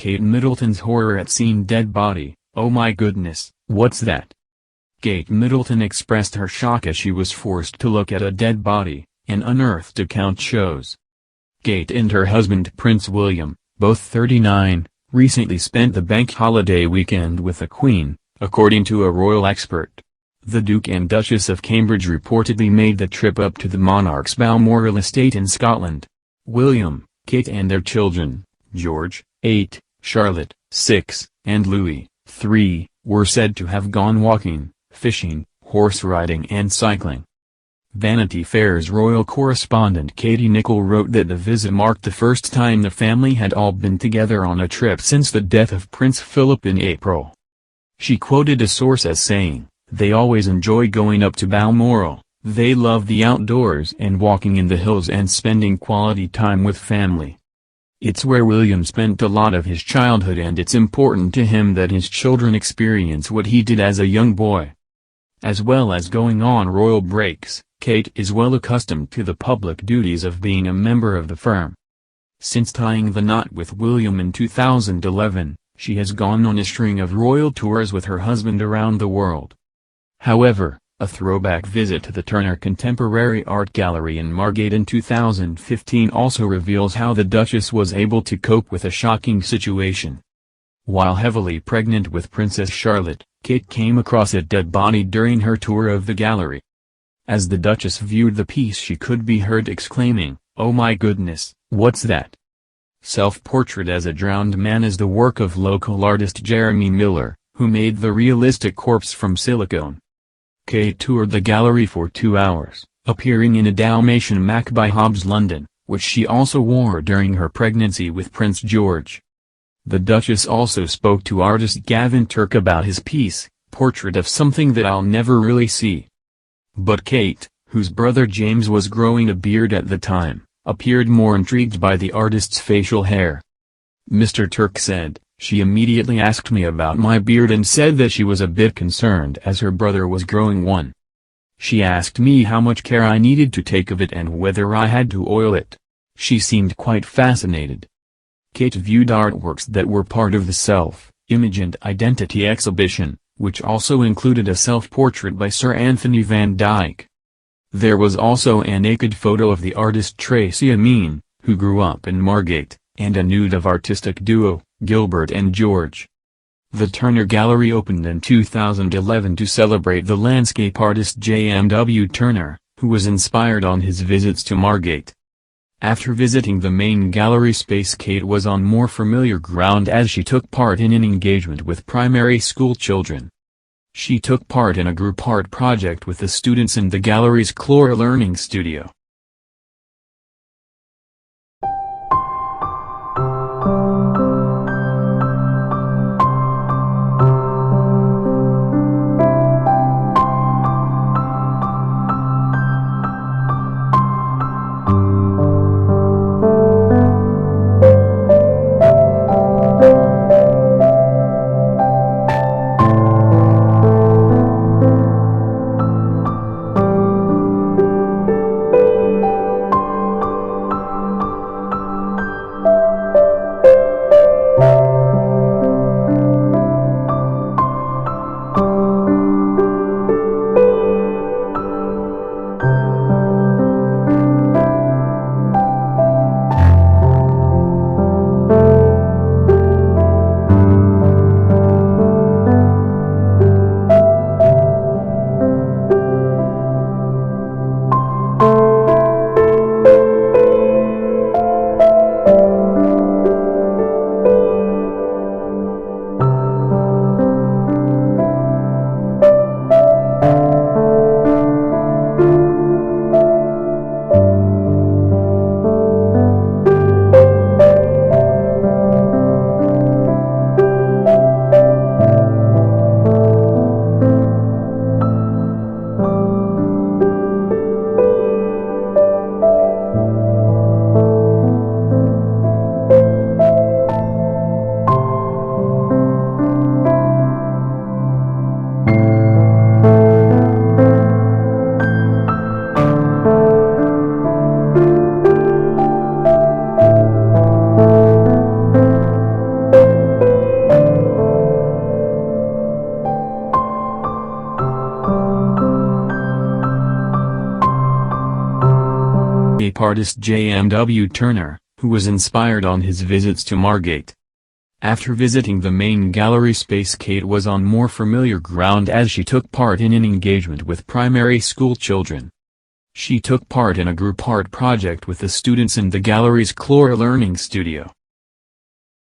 Kate Middleton's horror at seeing dead body. "Oh my goodness, what's that?" Kate Middleton expressed her shock as she was forced to look at a dead body, an unearthed account shows. Kate and her husband Prince William, both 39, recently spent the bank holiday weekend with the Queen, according to a royal expert. The Duke and Duchess of Cambridge reportedly made the trip up to the monarch's Balmoral estate in Scotland. William, Kate and their children, George, 8, Charlotte, 6, and Louis, 3, were said to have gone walking, fishing, horse riding and cycling. Vanity Fair's royal correspondent Katie Nicholl wrote that the visit marked the first time the family had all been together on a trip since the death of Prince Philip in April. She quoted a source as saying, "They always enjoy going up to Balmoral, they love the outdoors and walking in the hills and spending quality time with family. It's where William spent a lot of his childhood and it's important to him that his children experience what he did as a young boy." As well as going on royal breaks, Kate is well accustomed to the public duties of being a member of the firm. Since tying the knot with William in 2011, she has gone on a string of royal tours with her husband around the world. However, a throwback visit to the Turner Contemporary Art Gallery in Margate in 2015 also reveals how the Duchess was able to cope with a shocking situation. While heavily pregnant with Princess Charlotte, Kate came across a dead body during her tour of the gallery. As the Duchess viewed the piece she could be heard exclaiming, "Oh my goodness, what's that?" Self-Portrait as a Drowned Man is the work of local artist Jeremy Miller, who made the realistic corpse from silicone. Kate toured the gallery for 2 hours, appearing in a Dalmatian Mac by Hobbs London, which she also wore during her pregnancy with Prince George. The Duchess also spoke to artist Gavin Turk about his piece, Portrait of Something That I'll Never Really See. But Kate, whose brother James was growing a beard at the time, appeared more intrigued by the artist's facial hair. Mr. Turk said, "She immediately asked me about my beard and said that she was a bit concerned as her brother was growing one. She asked me how much care I needed to take of it and whether I had to oil it. She seemed quite fascinated." Kate viewed artworks that were part of the Self-Image and Identity exhibition, which also included a self-portrait by Sir Anthony van Dyck. There was also a naked photo of the artist Tracy Amin, who grew up in Margate, and a nude of artistic duo, Gilbert and George. The Turner Gallery opened in 2011 to celebrate the landscape artist J.M.W. Turner, who was inspired on his visits to Margate. After visiting the main gallery space, Kate was on more familiar ground as she took part in an engagement with primary school children. She took part in a group art project with the students in the gallery's Clora Learning Studio. artist J.M.W. Turner, who was inspired on his visits to Margate. After visiting the main gallery space, Kate was on more familiar ground as she took part in an engagement with primary school children. She took part in a group art project with the students in the gallery's Clore Learning Studio.